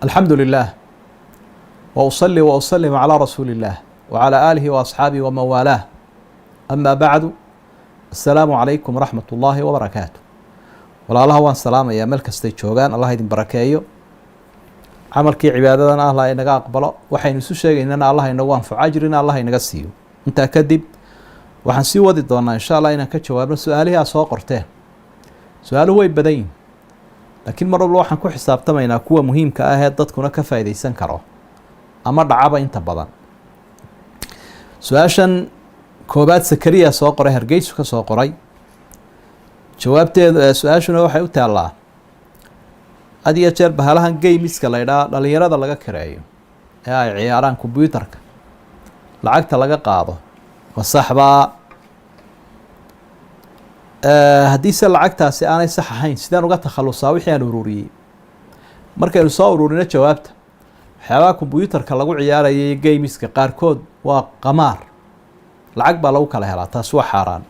الحمد لله وأصلي وأسلم على رسول الله وعلى آله وأصحابه ومن والاه أما بعد السلام عليكم ورحمة الله وبركاته walaalaha waan salaamayaa meel kastay joogaan allah idin barakeeyo camalkii cibaadadana allah inaga aqbalo waxaynu isu sheegaynana allah inagu anfaco ajrina allah inaga siiyo intaa kadib waxaan sii wadi doonaa insha allah inaan ka jawaabno su-aalihii aad soo qorteen su-aaluhu way badan yihin laakiin mar walba waxaan ku xisaabtamaynaa kuwa muhiimka ah ee dadkuna ka faa'iidaysan karo ama dhacaba inta badan su-aashan koobaad sakariya soo qoray hargeysu ka soo qoray jawaabteedu su-aashuna waxay u taallaa had iyo jeer bahalahan geymiska la ydhaa dhalinyarada laga kareeyo ee ay ciyaaraan kombyuutarka lacagta laga qaado ma saxbaa haddiise lacagtaasi aanay sax ahayn sideen uga takhalusaa wixii aan ururiyey markaynu soo ururino jawaabta waxyaabaha kombyuutarka lagu ciyaarayay geymiska qaarkood waa qamaar lacag baa lagu kala helaa taasi waa xaaraan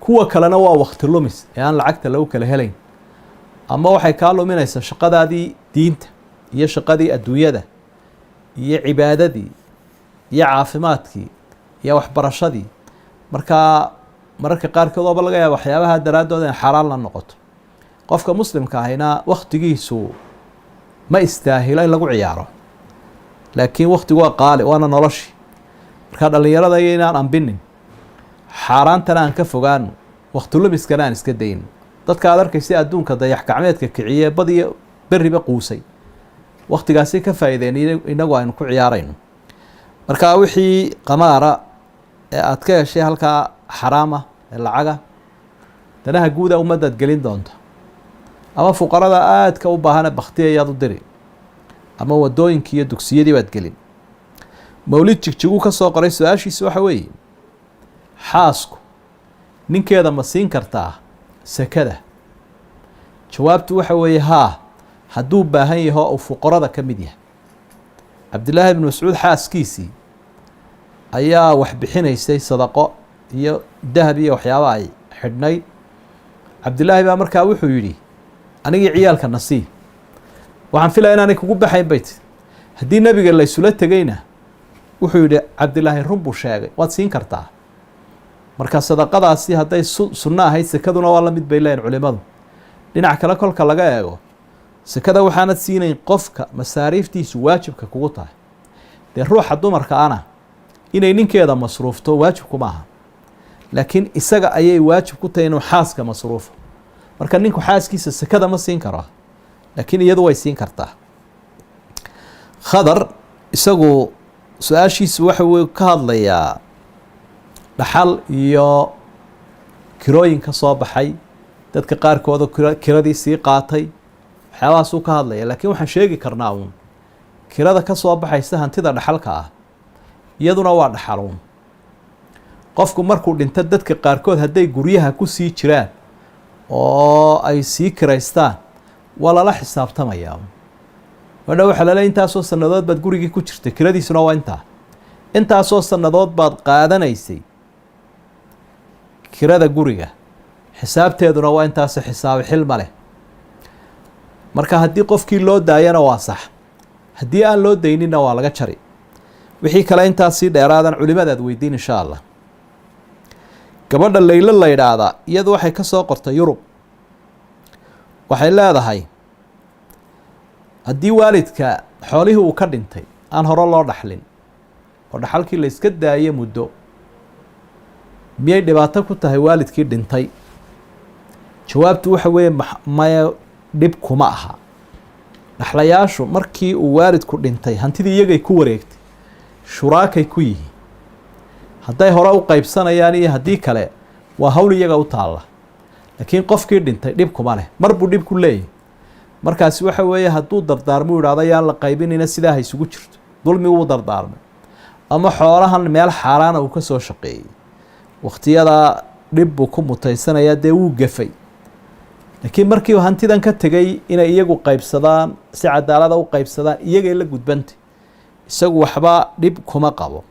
kuwa kalena waa waqti lumis ee aan lacagta lagu kala helayn ama waxay kaa luminaysaa shaqadaadii diinta iyo shaqadii adduunyada iyo cibaadadii iyo caafimaadkii iyo waxbarashadii markaa mararka qaarkood ooba laga yaaba waxyaabaha daraadooda in xaaraan la noqoto qofka muslimka ahayna waktigiisu ma istaahilo in lagu ciyaaro laakiin waktigu waa qaali waana noloshii markaa dhalinyarada iyo inaan ambinin xaaraantana aan ka fogaano waqtilumiskana aan iska dayno dadka aad arkaysa adduunka dayax gacmeedka kiciye badiyo beriba quusay waktigaasi ka faa'iideen inagu aynu ku ciyaarayno markaa wixii qamaara ee aad ka heshay halkaa xaraama ee lacaga danaha guuda ummaddaad gelin doonta ama fuqarada aadka u baahane baktiya ayaad u diri ama wadooyinkii iyo dugsiyadii baad gelin mawlid jigjiguu ka soo qoray su-aashiisa waxa weeye xaasku ninkeeda ma siin kartaa sakada jawaabtu waxa weeye haa hadduu baahan yaho uu fuqarada ka mid yahay cabdillaahi ibnu mascuud xaaskiisii ayaa wax bixinaysay sadaqo iyo dahab iyo waxyaaba ay xidhnayd cabdillaahi baa markaa wuxuu yidhi anigii ciyaalka nasii waxaan filaya inaanay kugu baxayn bay ti haddii nebiga la ysula tegayna wuxuu yidhi cabdillaahi run buu sheegay waad siin kartaa marka sadaqadaasi hadday sunno ahayd sekaduna waa la mid bay leeyihin culimadu dhinac kale kolka laga eego sekada waxaanad siinayn qofka masaariiftiisu waajibka kugu tahay dee ruuxa dumarka ana inay ninkeeda masruufto waajibku maaha laakiin isaga ayay waajib ku tahay inuu xaaska masruufo marka ninku xaaskiisa sekada ma siin karo laakiin iyadu way siin kartaa khadar isagu su-aashiisu waxa uu ka hadlayaa dhaxal iyo kirooyin ka soo baxay dadka qaarkooda kiradii sii qaatay waxyaabahaasuu ka hadlaya laakiin waxaan sheegi karnaa uun kirada ka soo baxaysa hantida dhaxalka ah iyaduna waa dhaxal uun qofku markuu dhinto dadka qaarkood hadday guryaha ku sii jiraan oo ay sii kiraystaan waa lala xisaabtamayaa wadha waxaa lale intaasoo sannadood baad gurigii ku jirtay kiradiisuna waa intaasoo sannadood baad qaadanaysay kirada guriga xisaabteeduna waa intaasi xisaabi xilma leh marka haddii qofkii loo daayana waa sax haddii aan loo dayninna waa laga jari wixii kale intaasii dheeraadan culimadaad weydiin insha allah gabadha laylo la yidhaahdaa iyadu waxay ka soo qortay yurub waxay leedahay haddii waalidka xoolihii uu ka dhintay aan hore loo dhaxlin oo dhaxalkii la yska daaye muddo miyay dhibaato ku tahay waalidkii dhintay jawaabtu waxa weeye maya dhib kuma aha dhaxlayaashu markii uu waalidku dhintay hantidii iyagay ku wareegtay shuraakay ku yihiin hadday hore u qaybsanayaan iyo haddii kale waa hawl iyaga u taalla laakiin qofkii dhintay dhib kuma leh mar buu dhib ku leeyahy markaasi waxa weeye hadduu dardaarmu idhahdo yaan la qaybinayna sidaa ha isugu jirto dulmi wuu dardaarmay ama xoolahan meel xaaraana uu ka soo shaqeeyey wakhtiyadaa dhib buu ku mutaysanayaa dee wuu gafay laakiin markii hantidan ka tegay inay iyagu qaybsadaan si cadaalada u qaybsadaan iyagay la gudbantay isagu waxba dhib kuma qabo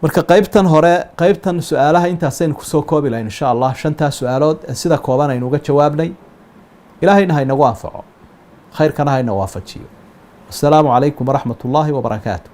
marka qaybtan hore qaybtan su-aalaha intaasaynu kusoo koobi lahayn insha allah shantaa su-aalood sida kooban aynu uga jawaabnay ilaahayna ha inagu anfaco khayrkana hayna waafajiyo. السلام عليكم ورحمة الله وبركاته.